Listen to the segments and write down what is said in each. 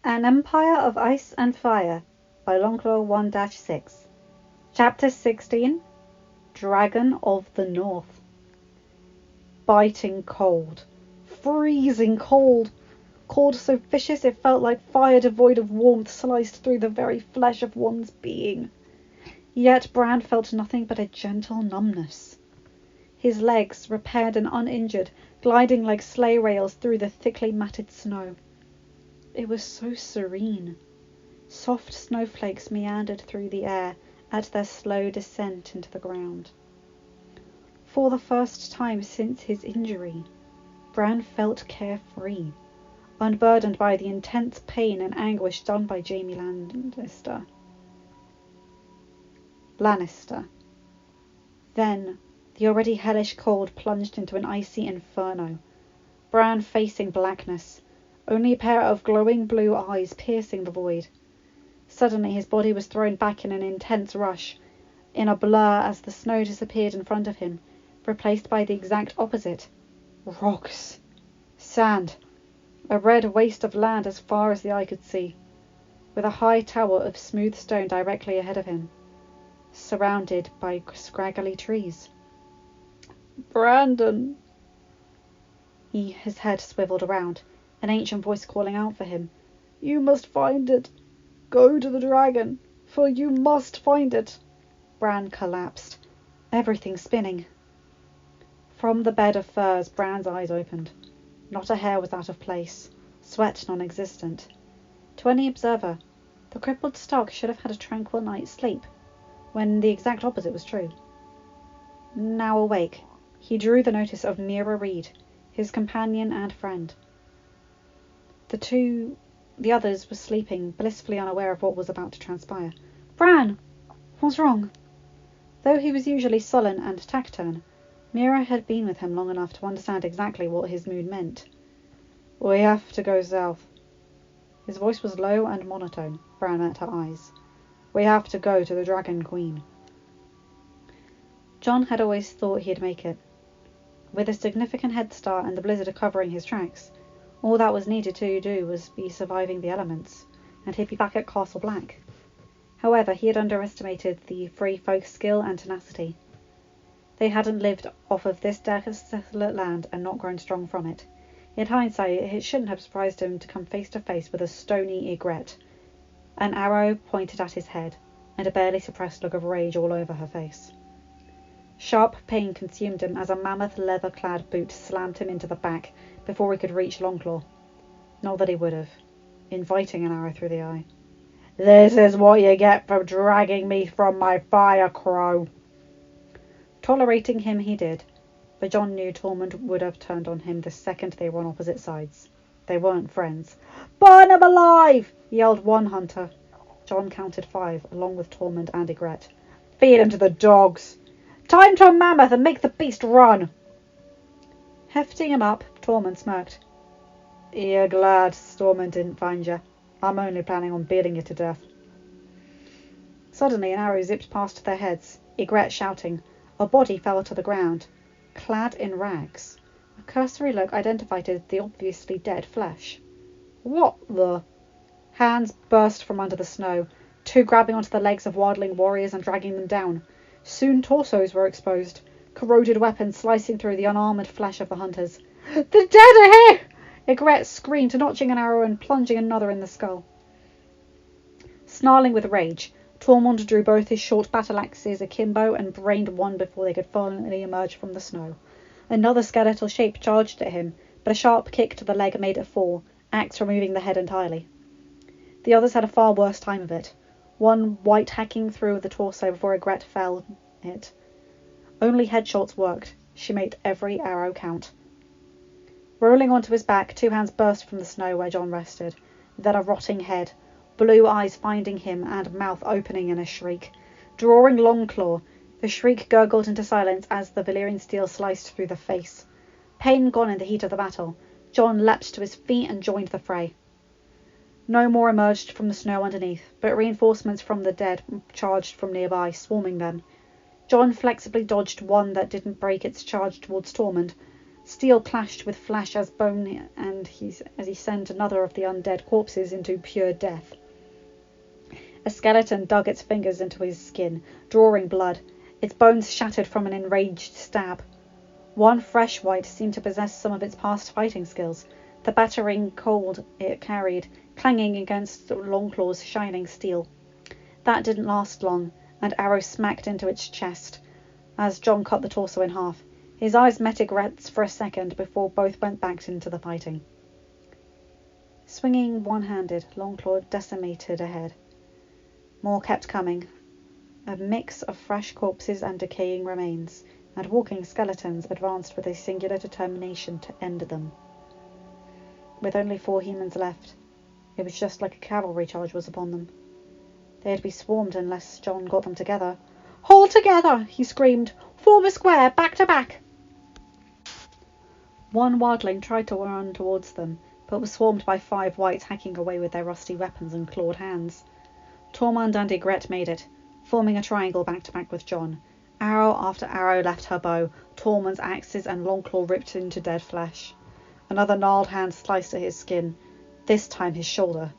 An Empire of Ice and Fire by Longclaw 1-6. Chapter 16. Dragon of the North. Biting cold. Freezing cold. Cold so vicious it felt like fire devoid of warmth sliced through the very flesh of one's being. Yet Bran felt nothing but a gentle numbness. His legs, repaired and uninjured, gliding like sleigh rails through the thickly matted snow. It was so serene. Soft snowflakes meandered through the air at their slow descent into the ground. For the first time since his injury, Bran felt carefree, unburdened by the intense pain and anguish done by Jaime Lannister. Then the already hellish cold plunged into an icy inferno. Bran facing blackness, only a pair of glowing blue eyes piercing the void. Suddenly his body was thrown back in an intense rush, in a blur as the snow disappeared in front of him, replaced by the exact opposite. Rocks. Sand. A red waste of land as far as the eye could see, with a high tower of smooth stone directly ahead of him, surrounded by scraggly trees. Brandon! His head swiveled around, an ancient voice calling out for him. You must find it. Go to the dragon, for you must find it. Bran collapsed, everything spinning. From the bed of furs, Bran's eyes opened. Not a hair was out of place, sweat non-existent. To any observer, the crippled Stark should have had a tranquil night's sleep, when the exact opposite was true. Now awake, he drew the notice of Meera Reed, his companion and friend. The others were sleeping, blissfully unaware of what was about to transpire. Bran! What's wrong? Though he was usually sullen and taciturn, Meera had been with him long enough to understand exactly what his mood meant. We have to go south. His voice was low and monotone. Bran met her eyes. We have to go to the Dragon Queen. Jon had always thought he'd make it. With a significant head start and the blizzard covering his tracks, all that was needed to do was be surviving the elements, and he'd be back at Castle Black. However, he had underestimated the free folk's skill and tenacity. They hadn't lived off of this desolate land and not grown strong from it. In hindsight, it shouldn't have surprised him to come face to face with a stony Ygritte, an arrow pointed at his head, and a barely suppressed look of rage all over her face. Sharp pain consumed him as a mammoth leather-clad boot slammed him into the back before he could reach Longclaw. Not that he would have, inviting an arrow through the eye. This is what you get for dragging me from my fire, Crow. Tolerating him he did, but Jon knew Tormund would have turned on him the second they were on opposite sides. They weren't friends. Burn him alive! Yelled one hunter. Jon counted 5, along with Tormund and Ygritte. Feed him to the dogs! Time to a mammoth and make the beast run! Hefting him up, Tormund smirked. You're glad Stormund didn't find you. I'm only planning on beating you to death. Suddenly an arrow zipped past their heads, Ygritte shouting. A body fell to the ground, clad in rags. A cursory look identified the obviously dead flesh. What the? Hands burst from under the snow, 2 grabbing onto the legs of wildling warriors and dragging them down. Soon torsos were exposed, corroded weapons slicing through the unarmoured flesh of the hunters. The dead are here! Ygritte screamed, notching an arrow and plunging another in the skull. Snarling with rage, Tormund drew both his short battle axes akimbo and brained one before they could finally emerge from the snow. Another skeletal shape charged at him, but a sharp kick to the leg made it fall, axe removing the head entirely. The others had a far worse time of it, one white hacking through the torso before Ygritte fell it. Only headshots worked. She made every arrow count. Rolling onto his back, 2 hands burst from the snow where Jon rested, then a rotting head, blue eyes finding him and mouth opening in a shriek. Drawing Longclaw, the shriek gurgled into silence as the Valyrian steel sliced through the face. Pain gone in the heat of the battle, Jon leapt to his feet and joined the fray. No more emerged from the snow underneath, but reinforcements from the dead charged from nearby, swarming them. Jon flexibly dodged one that didn't break its charge towards Tormund, Steel clashed with flesh as bone, and as he sent another of the undead corpses into pure death. A skeleton dug its fingers into his skin, drawing blood. Its bones shattered from an enraged stab. One fresh wight seemed to possess some of its past fighting skills, the battering cold it carried clanging against Longclaw's shining steel. That didn't last long. An arrow smacked into its chest as John cut the torso in half. His eyes met Ygritte's for a second before both went back into the fighting. Swinging one-handed, Longclaw decimated ahead. More kept coming. A mix of fresh corpses and decaying remains, and walking skeletons advanced with a singular determination to end them. With only 4 humans left, it was just like a cavalry charge was upon them. They'd be swarmed unless John got them together. "Hold together!" he screamed. "Form a square, back to back!" One wildling tried to run towards them, but was swarmed by 5 wights hacking away with their rusty weapons and clawed hands. Tormund and Ygritte made it, forming a triangle back to back with John. Arrow after arrow left her bow, Tormund's axes and Longclaw ripped into dead flesh. Another gnarled hand sliced at his skin, this time his shoulder.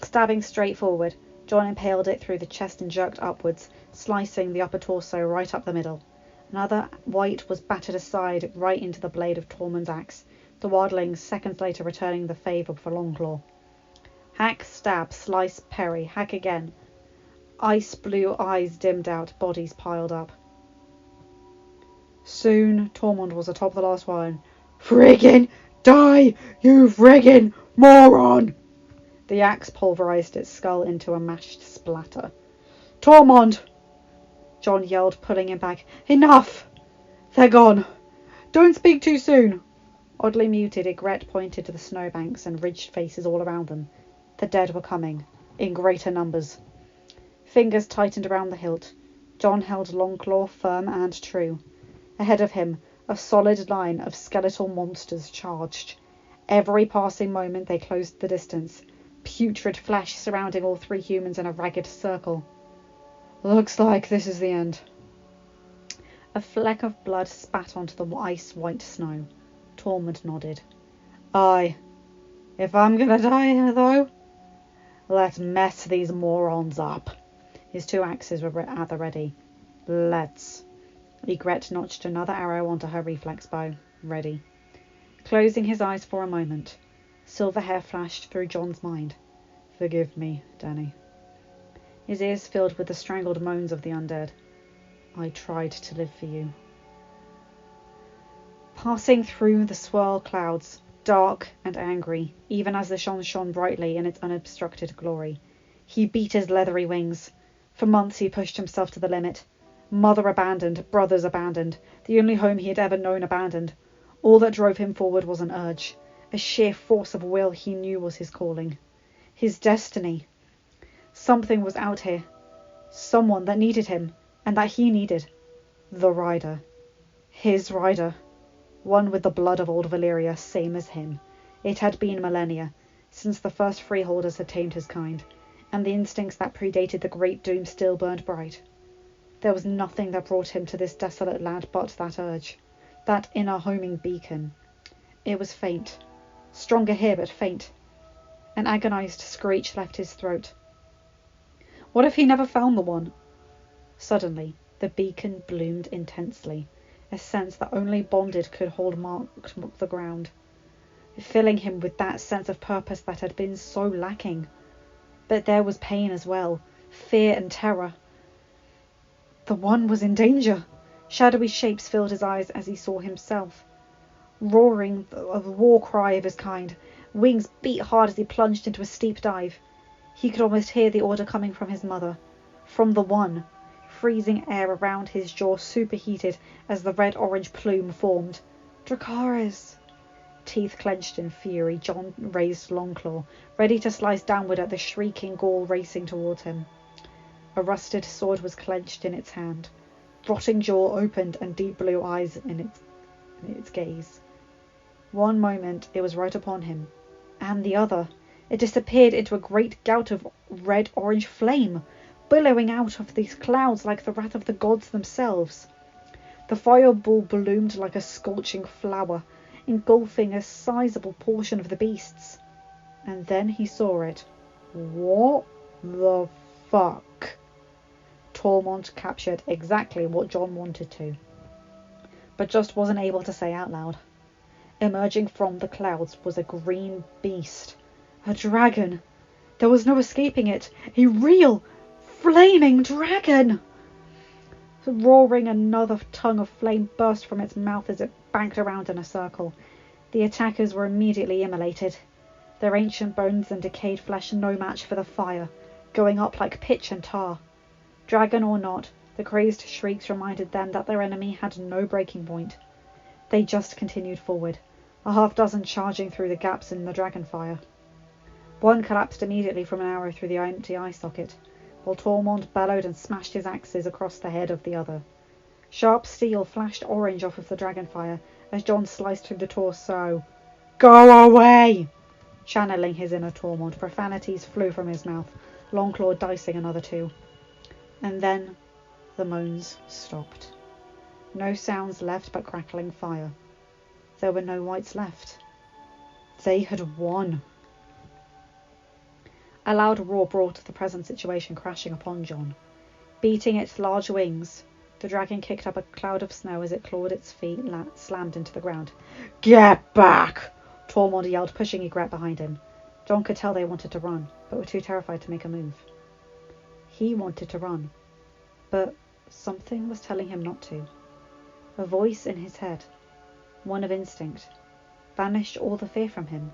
Stabbing straight forward, John impaled it through the chest and jerked upwards, slicing the upper torso right up the middle. Another wight was battered aside right into the blade of Tormund's axe, the wildlings seconds later returning the favour for Longclaw. Hack, stab, slice, parry, hack again. Ice blue eyes dimmed out, bodies piled up. Soon Tormund was atop the last one. "Friggin' die, you friggin' moron!" The axe pulverized its skull into a mashed splatter. "Tormund!" John yelled, pulling him back. "Enough! They're gone. Don't speak too soon." Oddly muted, Ygritte pointed to the snowbanks and ridged faces all around them. The dead were coming, in greater numbers. Fingers tightened around the hilt. John held Longclaw firm and true. Ahead of him, a solid line of skeletal monsters charged. Every passing moment they closed the distance, putrid flesh surrounding all 3 humans in a ragged circle. "Looks like this is the end." A fleck of blood spat onto the ice-white snow. Tormund nodded. "Aye. If I'm gonna die, though, let's mess these morons up." His 2 axes were at the ready. "Let's." Ygritte notched another arrow onto her reflex bow. Ready. Closing his eyes for a moment, silver hair flashed through John's mind. "Forgive me, Danny." His ears filled with the strangled moans of the undead. "I tried to live for you." Passing through the swirl clouds, dark and angry, even as the sun shone brightly in its unobstructed glory, he beat his leathery wings. For months he pushed himself to the limit. Mother abandoned, brothers abandoned, the only home he had ever known abandoned. All that drove him forward was an urge, a sheer force of will he knew was his calling. His destiny. Something was out here. Someone that needed him, and that he needed. The rider. His rider. One with the blood of old Valyria, same as him. It had been millennia, since the first freeholders had tamed his kind, and the instincts that predated the Great Doom still burned bright. There was nothing that brought him to this desolate land but that urge, that inner homing beacon. It was faint. Stronger here, but faint. An agonized screech left his throat. What if he never found the one? Suddenly, the beacon bloomed intensely, a sense that only bonded could hold marked the ground, filling him with that sense of purpose that had been so lacking. But there was pain as well, fear and terror. The one was in danger. Shadowy shapes filled his eyes as he saw himself. Roaring a war cry of his kind, wings beat hard as he plunged into a steep dive. He could almost hear the order coming from his mother, from the one. Freezing air around his jaw superheated as the red-orange plume formed. Dracarys! Teeth clenched in fury, John raised Longclaw, ready to slice downward at the shrieking Gaul racing towards him. A rusted sword was clenched in its hand. Rotting jaw opened and deep blue eyes in its gaze. One moment it was right upon him, and the other, it disappeared into a great gout of red-orange flame, billowing out of these clouds like the wrath of the gods themselves. The fireball bloomed like a scorching flower, engulfing a sizable portion of the beasts. And then he saw it. What the fuck? Tormund captured exactly what Jon wanted to, but just wasn't able to say out loud. Emerging from the clouds was a green beast. A dragon. There was no escaping it. A real, flaming dragon! Roaring, another tongue of flame burst from its mouth as it banked around in a circle. The attackers were immediately immolated, their ancient bones and decayed flesh no match for the fire, going up like pitch and tar. Dragon or not, the crazed shrieks reminded them that their enemy had no breaking point. They just continued forward, a half-dozen charging through the gaps in the dragon fire. One collapsed immediately from an arrow through the empty eye socket, while Tormund bellowed and smashed his axes across the head of the other. Sharp steel flashed orange off of the dragonfire as Jon sliced through the torso. "Go away!" Channeling his inner Tormund, profanities flew from his mouth, Longclaw dicing another two. And then the moans stopped. No sounds left but crackling fire. There were no whites left. They had won. A loud roar brought the present situation crashing upon Jon. Beating its large wings, the dragon kicked up a cloud of snow as it clawed its feet slammed into the ground. "Get back!" Tormund yelled, pushing Ygritte behind him. Jon could tell they wanted to run, but were too terrified to make a move. He wanted to run, but something was telling him not to. A voice in his head, one of instinct, banished all the fear from him.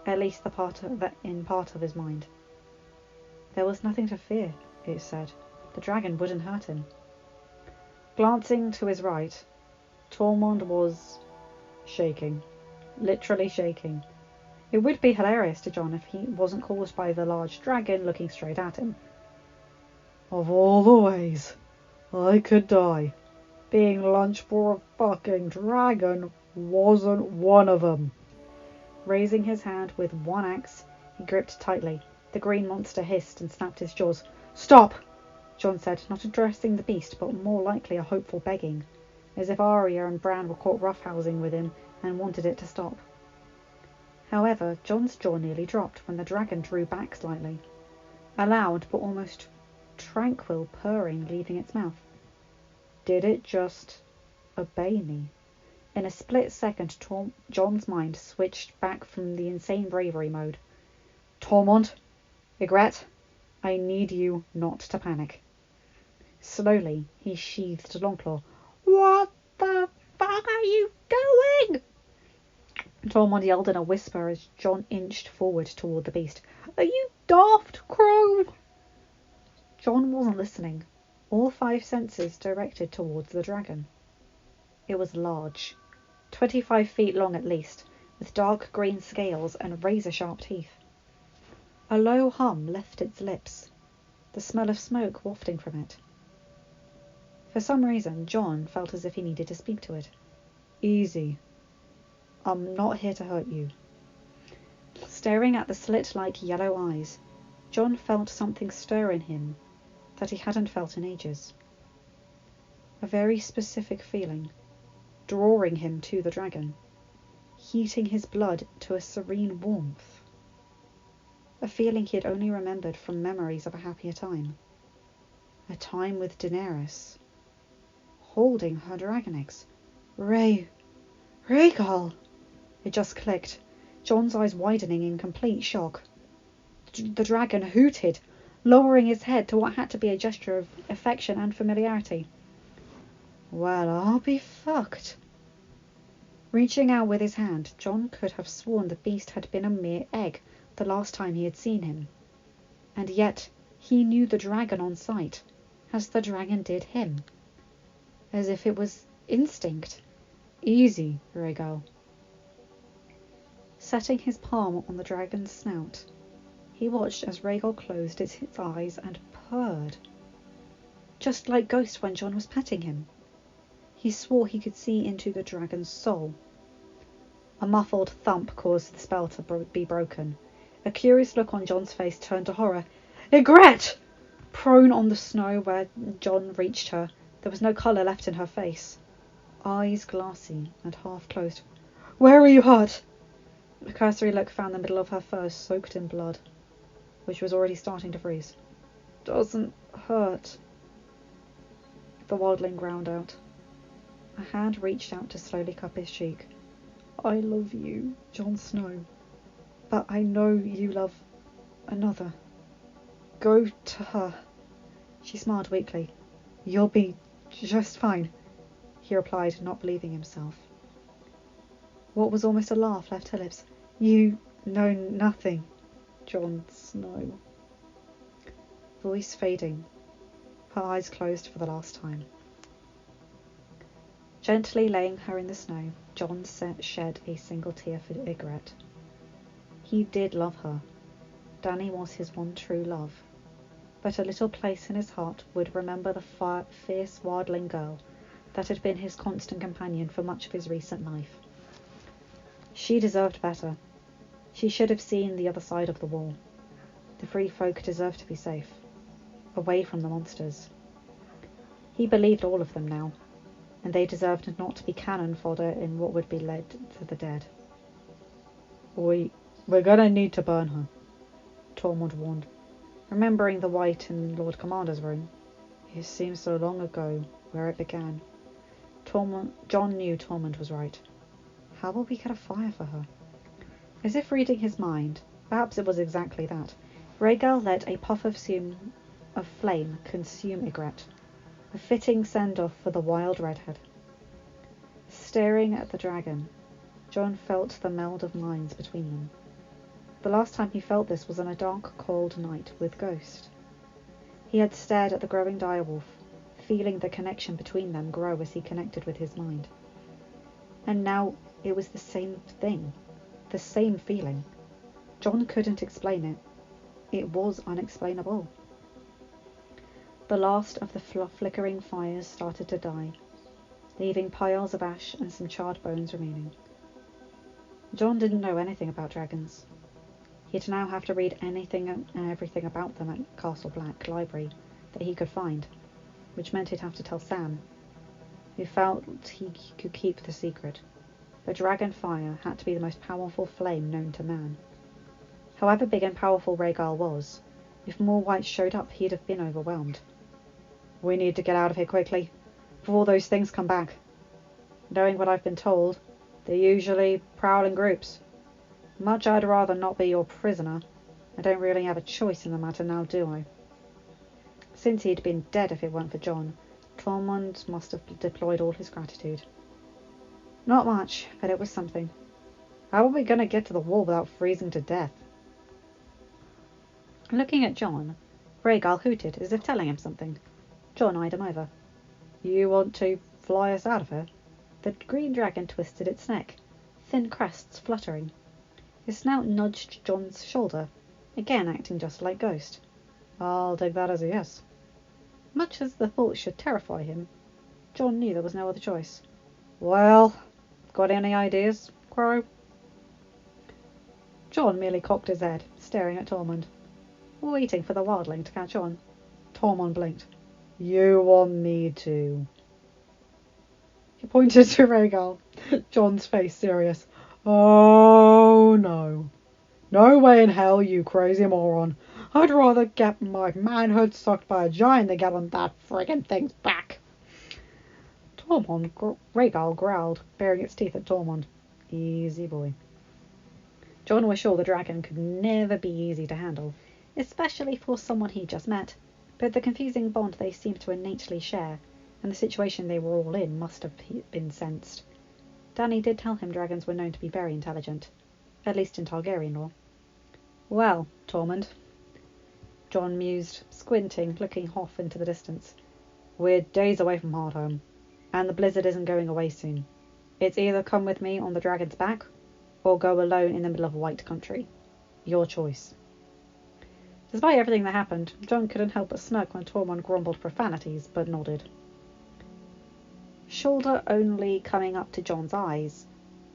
At least the part of his mind. There was nothing to fear, it said. The dragon wouldn't hurt him. Glancing to his right, Tormund was shaking. Literally shaking. It would be hilarious to Jon if he wasn't caused by the large dragon looking straight at him. "Of all the ways I could die, being lunch for a fucking dragon wasn't one of them." Raising his hand with one axe, he gripped tightly. The green monster hissed and snapped his jaws. "Stop!" Jon said, not addressing the beast, but more likely a hopeful begging, as if Arya and Bran were caught roughhousing with him and wanted it to stop. However, Jon's jaw nearly dropped when the dragon drew back slightly, a loud but almost tranquil purring leaving its mouth. Did it just obey me? In a split second, Jon's mind switched back from the insane bravery mode. "Tormund, Ygritte, I need you not to panic." Slowly, he sheathed Longclaw. "What the fuck are you doing?" Tormund yelled in a whisper as Jon inched forward toward the beast. "Are you daft, Crow?" Jon wasn't listening, all 5 senses directed towards the dragon. It was large, 25 feet long at least, with dark green scales and razor-sharp teeth. A low hum left its lips, the smell of smoke wafting from it. For some reason, Jon felt as if he needed to speak to it. "Easy. I'm not here to hurt you." Staring at the slit-like yellow eyes, Jon felt something stir in him that he hadn't felt in ages. A very specific feeling, drawing him to the dragon, heating his blood to a serene warmth. A feeling he had only remembered from memories of a happier time. A time with Daenerys, holding her dragon eggs. Rhaegal! It just clicked, Jon's eyes widening in complete shock. The dragon hooted, lowering his head to what had to be a gesture of affection and familiarity. "Well, I'll be fucked." Reaching out with his hand, Jon could have sworn the beast had been a mere egg the last time he had seen him. And yet he knew the dragon on sight, as the dragon did him. As if it was instinct. "Easy, Rhaegal." Setting his palm on the dragon's snout, he watched as Rhaegal closed its eyes and purred. Just like Ghost when Jon was petting him. He swore he could see into the dragon's soul. A muffled thump caused the spell to be broken. A curious look on Jon's face turned to horror. "Ygritte!" Prone on the snow where Jon reached her, there was no colour left in her face. eyes glassy and half closed. "Where are you hurt?" A cursory look found the middle of her fur soaked in blood, which was already starting to freeze. "Doesn't hurt," the wildling ground out. A hand reached out to slowly cup his cheek. "I love you, Jon Snow, but I know you love another. Go to her." She smiled weakly. "You'll be just fine," he replied, not believing himself. What was almost a laugh left her lips. "You know nothing, Jon Snow." Voice fading, her eyes closed for the last time. Gently laying her in the snow, Jon shed a single tear for Ygritte. He did love her. Dany was his one true love. But a little place in his heart would remember the fierce wildling girl that had been his constant companion for much of his recent life. She deserved better. She should have seen the other side of the wall. The free folk deserved to be safe, away from the monsters. He believed all of them now, and they deserved not to be cannon fodder in what would be led to the dead. We're gonna need to burn her," Tormund warned, remembering the white in Lord Commander's room. It seems so long ago, where it began. Jon knew Tormund was right. How will we get a fire for her? As if reading his mind, perhaps it was exactly that, Rhaegal let a puff of flame consume Ygritte, a fitting send-off for the wild redhead. Staring at the dragon, Jon felt the meld of minds between them. The last time he felt this was on a dark, cold night with Ghost. He had stared at the growing direwolf, feeling the connection between them grow as he connected with his mind. And now it was the same thing, the same feeling. Jon couldn't explain it. It was unexplainable. The last of the flickering fires started to die, leaving piles of ash and some charred bones remaining. Jon didn't know anything about dragons. He'd now have to read anything and everything about them at Castle Black Library that he could find, which meant he'd have to tell Sam, who felt he could keep the secret. But dragon fire had to be the most powerful flame known to man. However big and powerful Rhaegal was, if more whites showed up, he'd have been overwhelmed. "We need to get out of here quickly, before those things come back. Knowing what I've been told, they usually prowl in groups. Much I'd rather not be your prisoner. I don't really have a choice in the matter now, do I?" Since he'd been dead if it weren't for Jon, Tormund must have deployed all his gratitude. Not much, but it was something. How are we going to get to the wall without freezing to death? Looking at Jon, Rhaegal hooted as if telling him something. Jon eyed him over. "You want to fly us out of here?" The green dragon twisted its neck, thin crests fluttering. His snout nudged Jon's shoulder, again acting just like Ghost. "I'll take that as a yes." Much as the thought should terrify him, Jon knew there was no other choice. "Well, got any ideas, Crow?" Jon merely cocked his head, staring at Tormund, waiting for the wildling to catch on. Tormund blinked. "You want me to?" He pointed to Rhaegal, Jon's face serious. "Oh, no. No way in hell, you crazy moron. I'd rather get my manhood sucked by a giant than get on that friggin' thing's back." Rhaegal growled, baring its teeth at Tormund. Easy boy. Jon was sure the dragon could never be easy to handle, especially for someone he'd just met, but the confusing bond they seemed to innately share, and the situation they were all in, must have been sensed. Dany did tell him dragons were known to be very intelligent, at least in Targaryen lore. "Well, Tormund," Jon mused, squinting, looking off into the distance. "We're days away from Hardhome, and the blizzard isn't going away soon. It's either come with me on the dragon's back, or go alone in the middle of white country. Your choice." Despite everything that happened, Jon couldn't help but smirk when Tormund grumbled profanities, but nodded. Shoulder only coming up to Jon's eyes,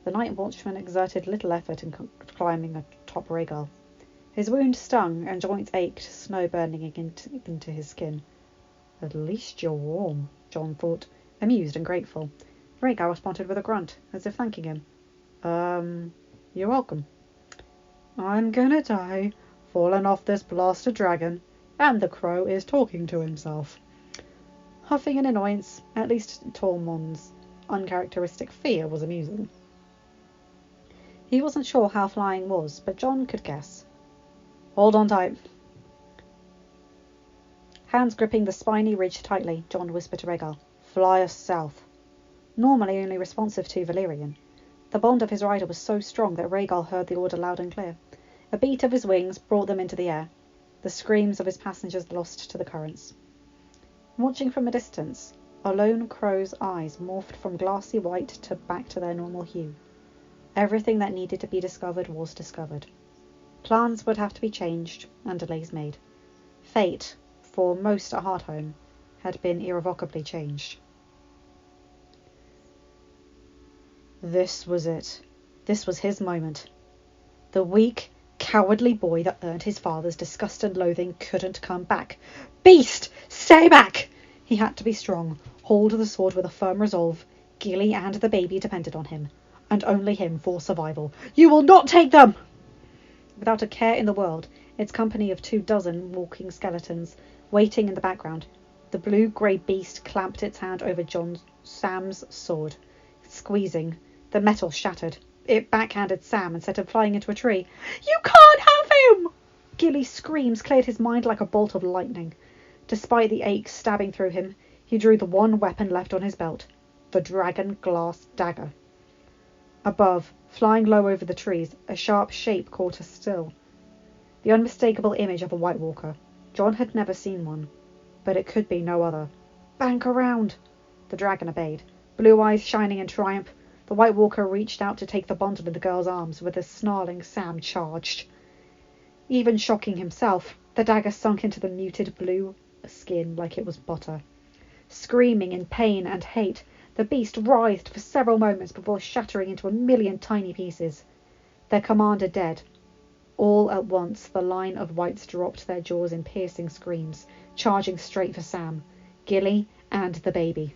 the night watchman exerted little effort in climbing atop Rhaegal. His wound stung and joints ached, snow burning into his skin. "At least you're warm," Jon thought, amused and grateful. Rhaegar responded with a grunt, as if thanking him. You're welcome. I'm gonna die, falling off this blasted dragon, and the crow is talking to himself. Huffing in annoyance, at least Tormund's uncharacteristic fear was amusing. He wasn't sure how flying was, but Jon could guess. Hold on tight. Hands gripping the spiny ridge tightly, Jon whispered to Rhaegar, Fly us south. Normally only responsive to Valyrian, the bond of his rider was so strong that Rhaegar heard the order loud and clear. A beat of his wings brought them into the air, the screams of his passengers lost to the currents. Watching from a distance, a lone crow's eyes morphed from glassy white back to their normal hue. Everything that needed to be discovered was discovered. Plans would have to be changed and delays made. Fate, for most at Hardhome, had been irrevocably changed. This was it. This was his moment. The weak, cowardly boy that earned his father's disgust and loathing couldn't come back. Beast! Stay back! He had to be strong, hold the sword with a firm resolve. Gilly and the baby depended on him, and only him for survival. You will not take them! Without a care in the world, its company of 24 walking skeletons waiting in the background, the blue-grey beast clamped its hand over Sam's sword, squeezing. The metal shattered. It backhanded Sam and sent him flying into a tree. You can't have him! Gilly's screams cleared his mind like a bolt of lightning. Despite the ache stabbing through him, he drew the one weapon left on his belt, the dragon glass dagger. Above, flying low over the trees, a sharp shape caught us still. The unmistakable image of a White Walker. Jon had never seen one, but it could be no other. Bank around! The dragon obeyed, blue eyes shining in triumph. The White Walker reached out to take the bundle in the girl's arms, with a snarling Sam charged. Even shocking himself, the dagger sunk into the muted blue skin like it was butter. Screaming in pain and hate, the beast writhed for several moments before shattering into a million tiny pieces. Their commander dead. All at once the line of whites dropped their jaws in piercing screams, charging straight for Sam, Gilly, and the baby.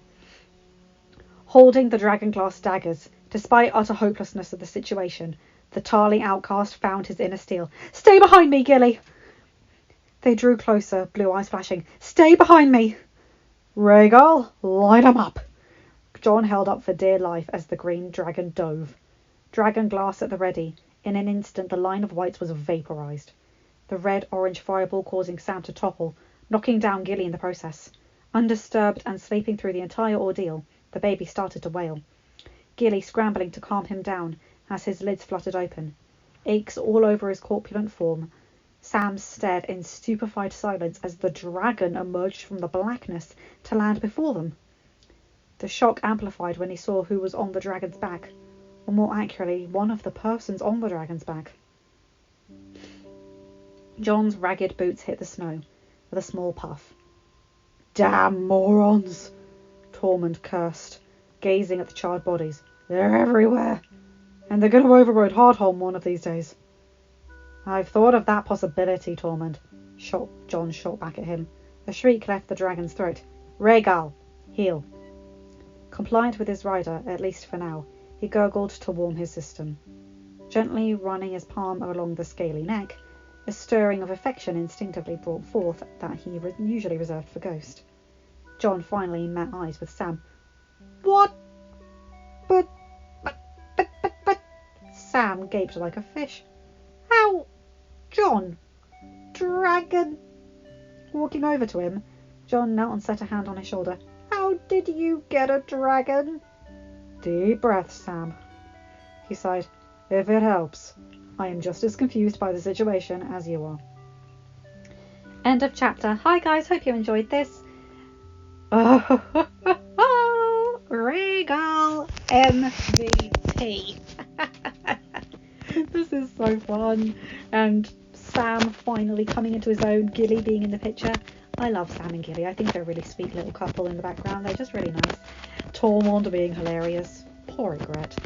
Holding the dragonglass daggers, despite utter hopelessness of the situation, the Tarly outcast found his inner steel. Stay behind me, Gilly! They drew closer, blue eyes flashing. Stay behind me! Rhaegar, light 'em up! Jon held up for dear life as the green dragon dove. Dragonglass at the ready. In an instant the line of whites was vaporized, the red-orange fireball causing Sam to topple, knocking down Gilly in the process. Undisturbed and sleeping through the entire ordeal, the baby started to wail. Gilly scrambling to calm him down as his lids fluttered open. Aches all over his corpulent form. Sam stared in stupefied silence as the dragon emerged from the blackness to land before them. The shock amplified when he saw who was on the dragon's back, or more accurately, one of the persons on the dragon's back. Jon's ragged boots hit the snow with a small puff. Damn morons! Tormund cursed, gazing at the charred bodies. They're everywhere, and they're going to override Hardhome one of these days. I've thought of that possibility, Tormund. Jon shot back at him. A shriek left the dragon's throat. Rhaegal, heal. Compliant with his rider, at least for now, he gurgled to warm his system. Gently running his palm along the scaly neck, a stirring of affection instinctively brought forth that he usually reserved for Ghost. Jon finally met eyes with Sam. What? But... Sam gaped like a fish. How? Jon? Dragon? Walking over to him, Jon knelt and set a hand on his shoulder. How did you get a dragon? Deep breath, Sam. He sighed. If it helps. I am just as confused by the situation as you are. End of chapter. Hi guys, hope you enjoyed this. Rhaegal MVP. This is so fun. And Sam finally coming into his own, Gilly being in the picture. I love Sam and Gilly. I think they're a really sweet little couple in the background. They're just really nice. Tormund being hilarious. Poor Ygritte.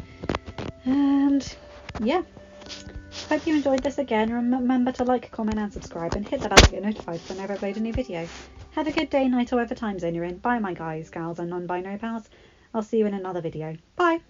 And yeah. Hope you enjoyed this again. Remember to like, comment and subscribe and hit the bell to get notified whenever I upload a new video. Have a good day, night or whatever time zone you're in. Bye my guys, gals and non-binary pals. I'll see you in another video. Bye!